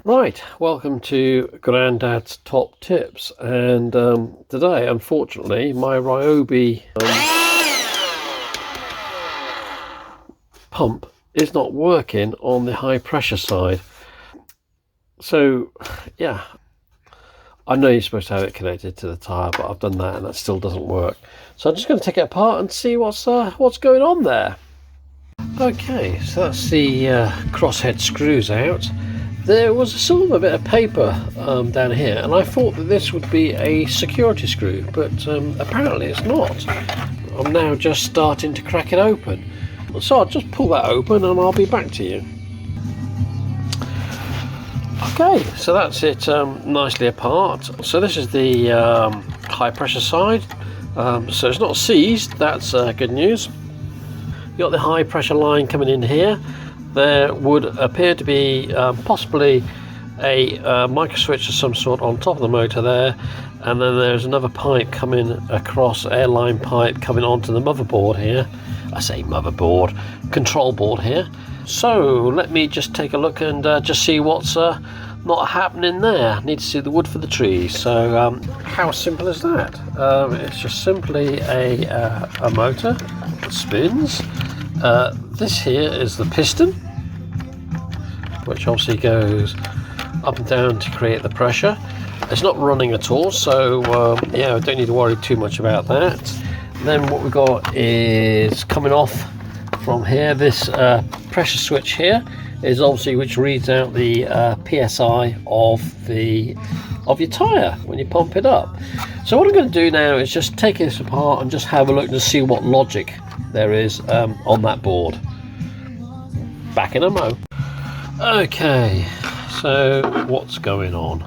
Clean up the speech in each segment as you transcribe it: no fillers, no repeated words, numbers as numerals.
Right, welcome to Grandad's Top Tips, and today, unfortunately, my Ryobi pump is not working on the high pressure side. So, yeah, I know you're supposed to have it connected to the tyre, but I've done that and that still doesn't work. So I'm just going to take it apart and see what's going on there. Okay, so that's the crosshead screws out. There was a silver bit of paper down here, and I thought that this would be a security screw, but apparently it's not. I'm now just starting to crack it open. So I'll just pull that open and I'll be back to you. Okay, so that's it nicely apart. So this is the high pressure side. So it's not seized, that's good news. You've got the high pressure line coming in here. There would appear to be possibly a micro switch of some sort on top of the motor there, and then there's another pipe coming across, airline pipe coming onto the motherboard here. I say motherboard, control board here. So let me just take a look and just see what's not happening there. Need to see the wood for the trees. So how simple is that? It's just simply a motor that spins. This here is the piston, which obviously goes up and down to create the pressure. It's not running at all, so yeah, I don't need to worry too much about that. Then what we've got is coming off from here, this pressure switch here is obviously which reads out the PSI of your tyre when you pump it up. So what I'm going to do now is just take this apart and just have a look and see what logic there is on that board. Back in a mo. Okay, so what's going on?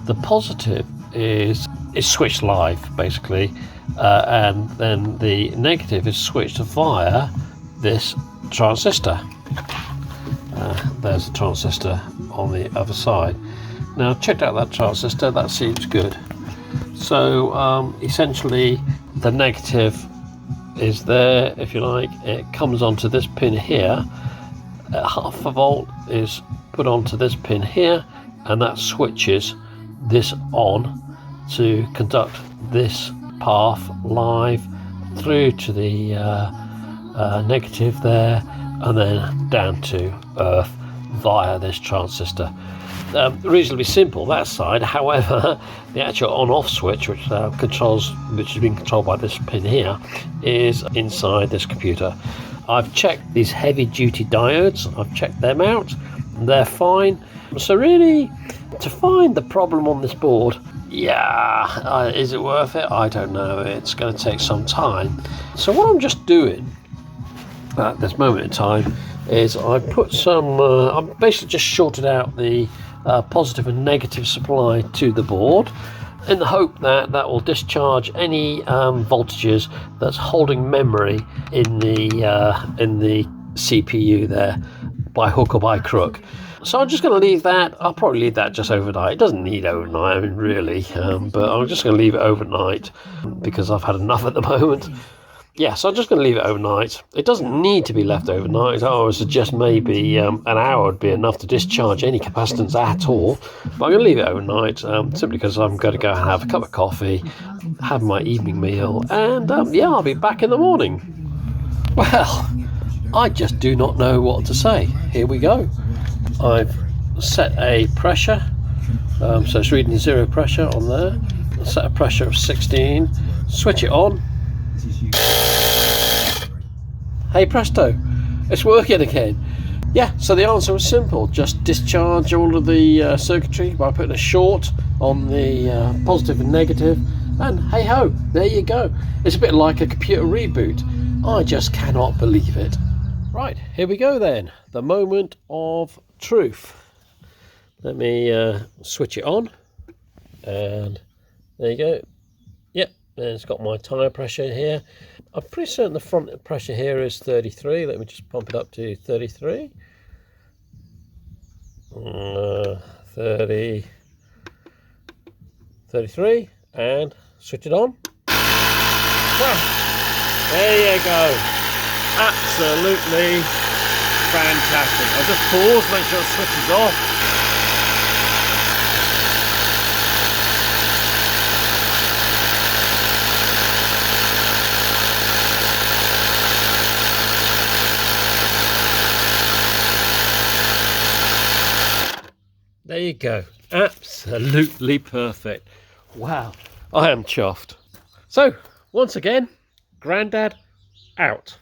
The positive is switched live basically, and then the negative is switched via this transistor. There's a transistor on the other side. Now checked out that transistor, that seems good. So essentially the negative is there, if you like. It comes onto this pin here. Half a volt is put onto this pin here, and that switches this on to conduct this path live through to the negative there, and then down to earth via this transistor. Reasonably simple that side. However, the actual on-off switch, which is being controlled by this pin here, is inside this computer. I've checked these heavy-duty diodes. I've checked them out. They're fine. So really, to find the problem on this board, yeah, is it worth it? I don't know. It's going to take some time. So what I'm just doing at this moment in time is I put some. I'm basically just shorted out the positive and negative supply to the board, in the hope that that will discharge any voltages that's holding memory in the CPU there, by hook or by crook. So I'm just going to leave that. I'll probably leave that just overnight. It doesn't need overnight, I mean, really, but I'm just going to leave it overnight because I've had enough at the moment. Yeah, so I'm just going to leave it overnight. It doesn't need to be left overnight. I would suggest maybe an hour would be enough to discharge any capacitance at all. But I'm going to leave it overnight simply because I'm going to go and have a cup of coffee, have my evening meal, and yeah, I'll be back in the morning. Well, I just do not know what to say. Here we go. I've set a pressure, so it's reading 0 pressure on there. Set a pressure of 16, switch it on. Hey presto, it's working again. Yeah, so the answer was simple. Just discharge all of the circuitry by putting a short on the positive and negative, and hey ho, there you go. It's a bit like a computer reboot. I just cannot believe it. Right, here we go then. The moment of truth. Let me switch it on, and there you go. Yep, and it's got my tyre pressure here. I'm pretty certain the front pressure here is 33. Let me just pump it up to 33. 33, and switch it on. Well, there you go. Absolutely fantastic. I'll just pause, make sure it switches off. There you go. Absolutely perfect. Wow, I am chuffed. So, once again, Grandad out.